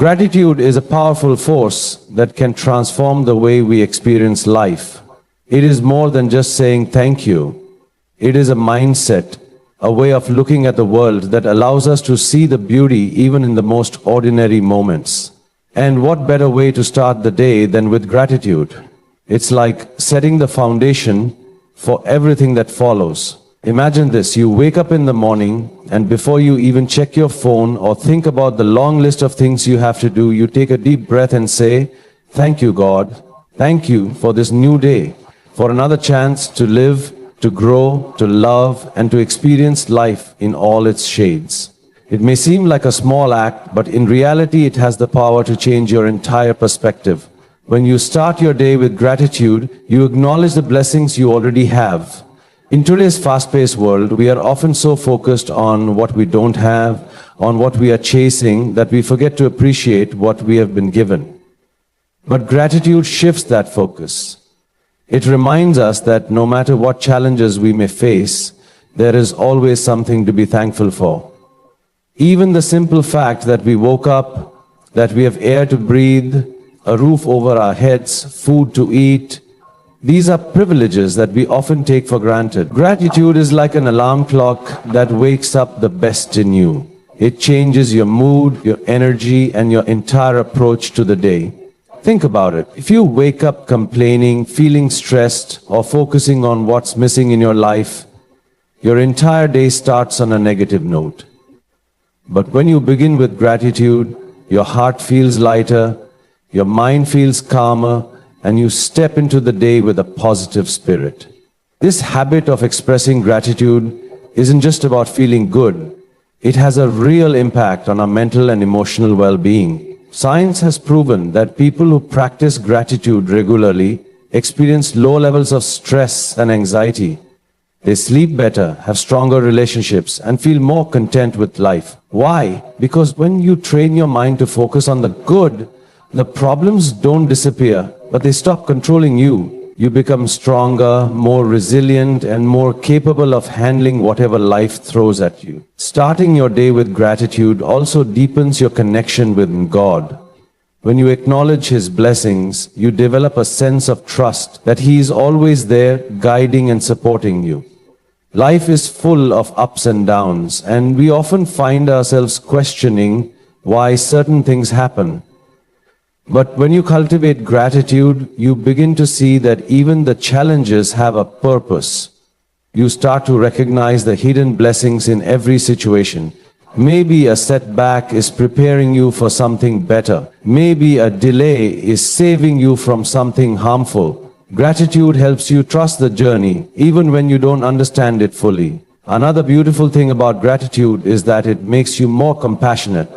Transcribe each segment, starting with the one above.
Gratitude is a powerful force that can transform the way we experience life. It is more than just saying thank you. It is a mindset, a way of looking at the world that allows us to see the beauty even in the most ordinary moments. And what better way to start the day than with gratitude? It's like setting the foundation for everything that follows. Imagine this, you wake up in the morning and before you even check your phone or think about the long list of things you have to do, you take a deep breath and say, "Thank you, God. Thank you for this new day, for another chance to live, to grow, to love, and to experience life in all its shades." It may seem like a small act, but in reality it has the power to change your entire perspective. When you start your day with gratitude, you acknowledge the blessings you already have. In today's fast-paced world, we are often so focused on what we don't have, on what we are chasing, that we forget to appreciate what we have been given. But gratitude shifts that focus. It reminds us that no matter what challenges we may face, there is always something to be thankful for. Even the simple fact that we woke up, that we have air to breathe, a roof over our heads, food to eat, these are privileges that we often take for granted. Gratitude is like an alarm clock that wakes up the best in you. It changes your mood, your energy, and your entire approach to the day. Think about it. If you wake up complaining, feeling stressed, or focusing on what's missing in your life, your entire day starts on a negative note. But when you begin with gratitude, your heart feels lighter, your mind feels calmer, and you step into the day with a positive spirit. This habit of expressing gratitude isn't just about feeling good. It has a real impact on our mental and emotional well-being. Science has proven that people who practice gratitude regularly experience low levels of stress and anxiety. They sleep better, have stronger relationships, and feel more content with life. Why? Because when you train your mind to focus on the good, the problems don't disappear, but they stop controlling you. You become stronger, more resilient, and more capable of handling whatever life throws at you. Starting your day with gratitude also deepens your connection with God. When you acknowledge His blessings, you develop a sense of trust that He is always there, guiding and supporting you. Life is full of ups and downs, and we often find ourselves questioning why certain things happen. But when you cultivate gratitude, you begin to see that even the challenges have a purpose. You start to recognize the hidden blessings in every situation. Maybe a setback is preparing you for something better. Maybe a delay is saving you from something harmful. Gratitude helps you trust the journey, even when you don't understand it fully. Another beautiful thing about gratitude is that it makes you more compassionate.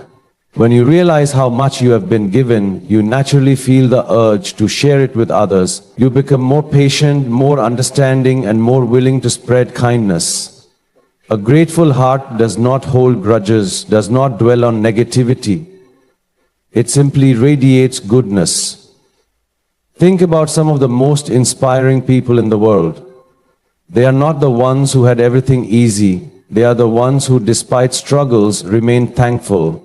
When you realize how much you have been given, you naturally feel the urge to share it with others. You become more patient, more understanding, and more willing to spread kindness. A grateful heart does not hold grudges, does not dwell on negativity. It simply radiates goodness. Think about some of the most inspiring people in the world. They are not the ones who had everything easy. They are the ones who, despite struggles, remain thankful.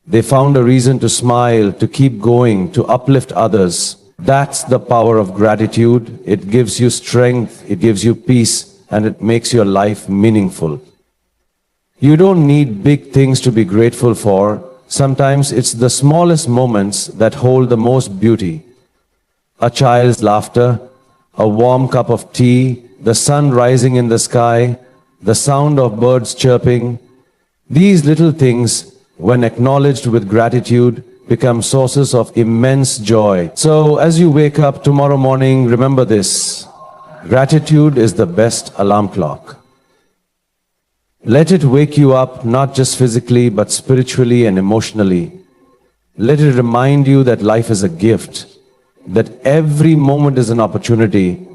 They found a reason to smile, to keep going, to uplift others. That's the power of gratitude. It gives you strength, it gives you peace, and it makes your life meaningful. You don't need big things to be grateful for. Sometimes it's the smallest moments that hold the most beauty. A child's laughter, a warm cup of tea, the sun rising in the sky, the sound of birds chirping. These little things, when acknowledged with gratitude, become sources of immense joy. So as you wake up tomorrow morning, remember this: gratitude is the best alarm clock. Let it wake you up, not just physically, but spiritually and emotionally. Let it remind you that life is a gift, that every moment is an opportunity,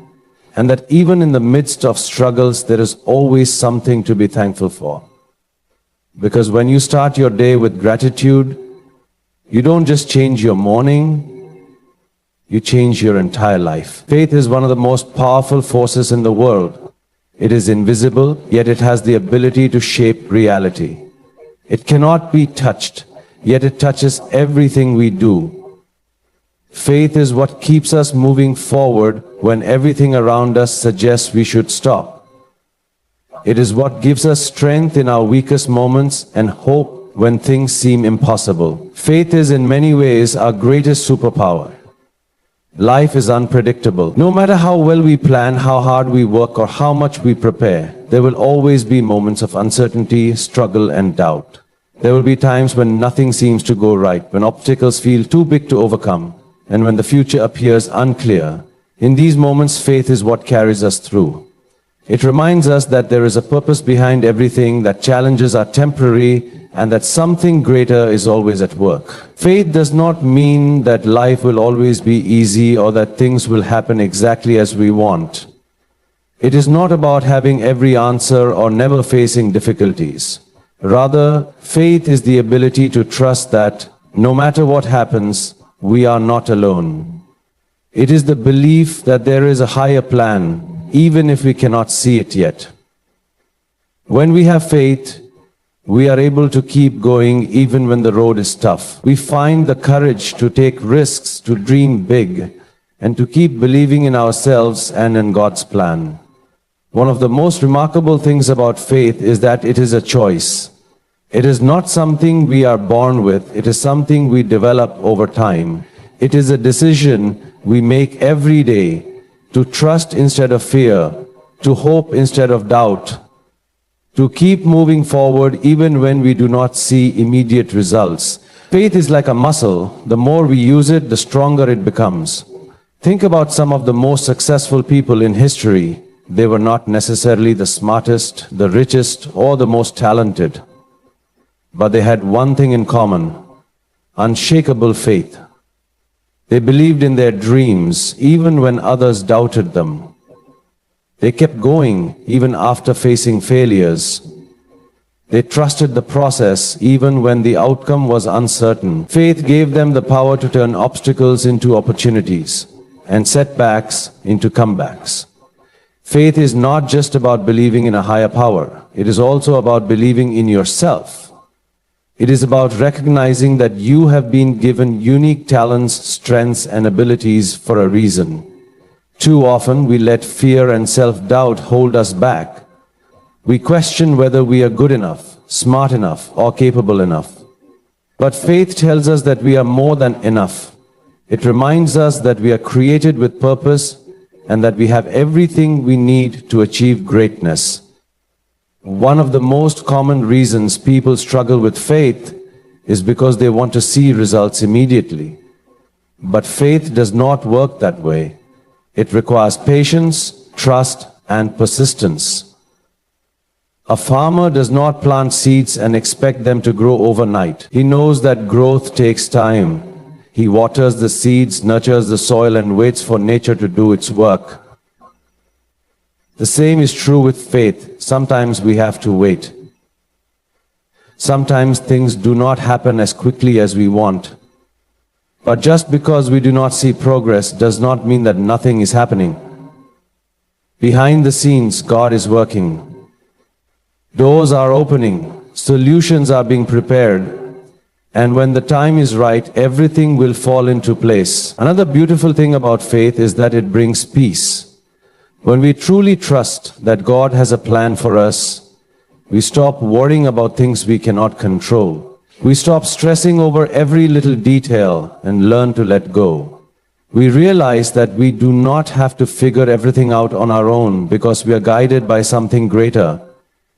and that even in the midst of struggles, there is always something to be thankful for. Because when you start your day with gratitude, you don't just change your morning, you change your entire life. Faith is one of the most powerful forces in the world. It is invisible, yet it has the ability to shape reality. It cannot be touched. yet it touches everything we do. Faith is what keeps us moving forward when everything around us suggests we should stop. It is what gives us strength in our weakest moments and hope when things seem impossible. Faith is in many ways our greatest superpower. Life is unpredictable. No matter how well we plan, how hard we work, or how much we prepare, there will always be moments of uncertainty, struggle, and doubt. There will be times when nothing seems to go right, when obstacles feel too big to overcome, and when the future appears unclear. In these moments, faith is what carries us through. It reminds us that there is a purpose behind everything, that challenges are temporary, and that something greater is always at work. Faith does not mean that life will always be easy or that things will happen exactly as we want. It is not about having every answer or never facing difficulties. Rather, faith is the ability to trust that no matter what happens, we are not alone. It is the belief that there is a higher plan, even if we cannot see it yet. When we have faith, we are able to keep going even when the road is tough. We find the courage to take risks, to dream big, and to keep believing in ourselves and in God's plan. One of the most remarkable things about faith is that it is a choice. It is not something we are born with, it is something we develop over time. It is a decision we make every day to trust instead of fear, to hope instead of doubt, to keep moving forward even when we do not see immediate results. Faith is like a muscle. The more we use it, the stronger it becomes. Think about some of the most successful people in history. They were not necessarily the smartest, the richest, or the most talented. But they had one thing in common: unshakable faith. They believed in their dreams even when others doubted them. They kept going even after facing failures. They trusted the process even when the outcome was uncertain. Faith gave them the power to turn obstacles into opportunities and setbacks into comebacks. Faith is not just about believing in a higher power. It is also about believing in yourself. It is about recognizing that you have been given unique talents, strengths, and abilities for a reason. Too often, we let fear and self-doubt hold us back. We question whether we are good enough, smart enough, or capable enough. But faith tells us that we are more than enough. It reminds us that we are created with purpose and that we have everything we need to achieve greatness. One of the most common reasons people struggle with faith is because they want to see results immediately. But faith does not work that way. It requires patience, trust, and persistence. A farmer does not plant seeds and expect them to grow overnight. He knows that growth takes time. He waters the seeds, nurtures the soil, and waits for nature to do its work. The same is true with faith. Sometimes we have to wait. Sometimes things do not happen as quickly as we want. But just because we do not see progress does not mean that nothing is happening. Behind the scenes, God is working. Doors are opening, solutions are being prepared, and when the time is right, everything will fall into place. Another beautiful thing about faith is that it brings peace. When we truly trust that God has a plan for us, we stop worrying about things we cannot control. We stop stressing over every little detail and learn to let go. We realize that we do not have to figure everything out on our own because we are guided by something greater.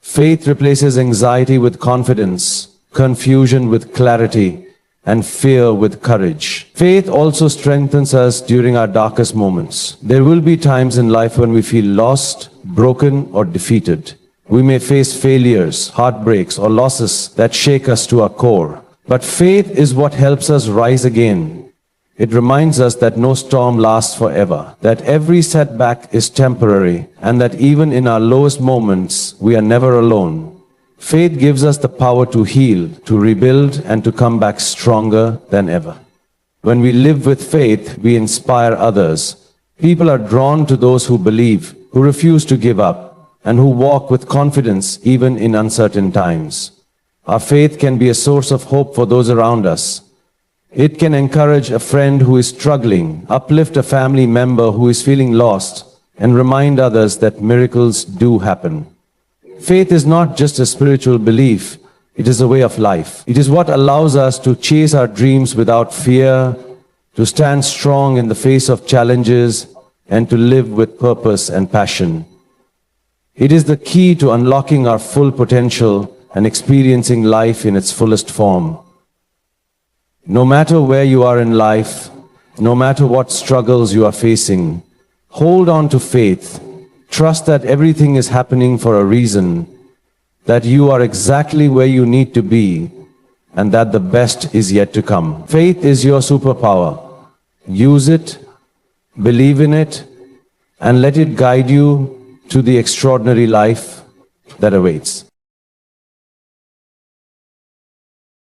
Faith replaces anxiety with confidence, confusion with clarity, and fear with courage. Faith also strengthens us during our darkest moments. There will be times in life when we feel lost, broken, or defeated. We may face failures, heartbreaks, or losses that shake us to our core. But faith is what helps us rise again. It reminds us that no storm lasts forever, that every setback is temporary, and that even in our lowest moments, we are never alone. Faith gives us the power to heal, to rebuild, and to come back stronger than ever. When we live with faith, we inspire others. People are drawn to those who believe, who refuse to give up, and who walk with confidence even in uncertain times. Our faith can be a source of hope for those around us. It can encourage a friend who is struggling, uplift a family member who is feeling lost, and remind others that miracles do happen. Faith is not just a spiritual belief, it is a way of life. It is what allows us to chase our dreams without fear, to stand strong in the face of challenges, and to live with purpose and passion. It is the key to unlocking our full potential and experiencing life in its fullest form. No matter where you are in life, no matter what struggles you are facing, hold on to faith. Trust that everything is happening for a reason, that you are exactly where you need to be, and that the best is yet to come. Faith is your superpower. Use it, believe in it, and let it guide you to the extraordinary life that awaits.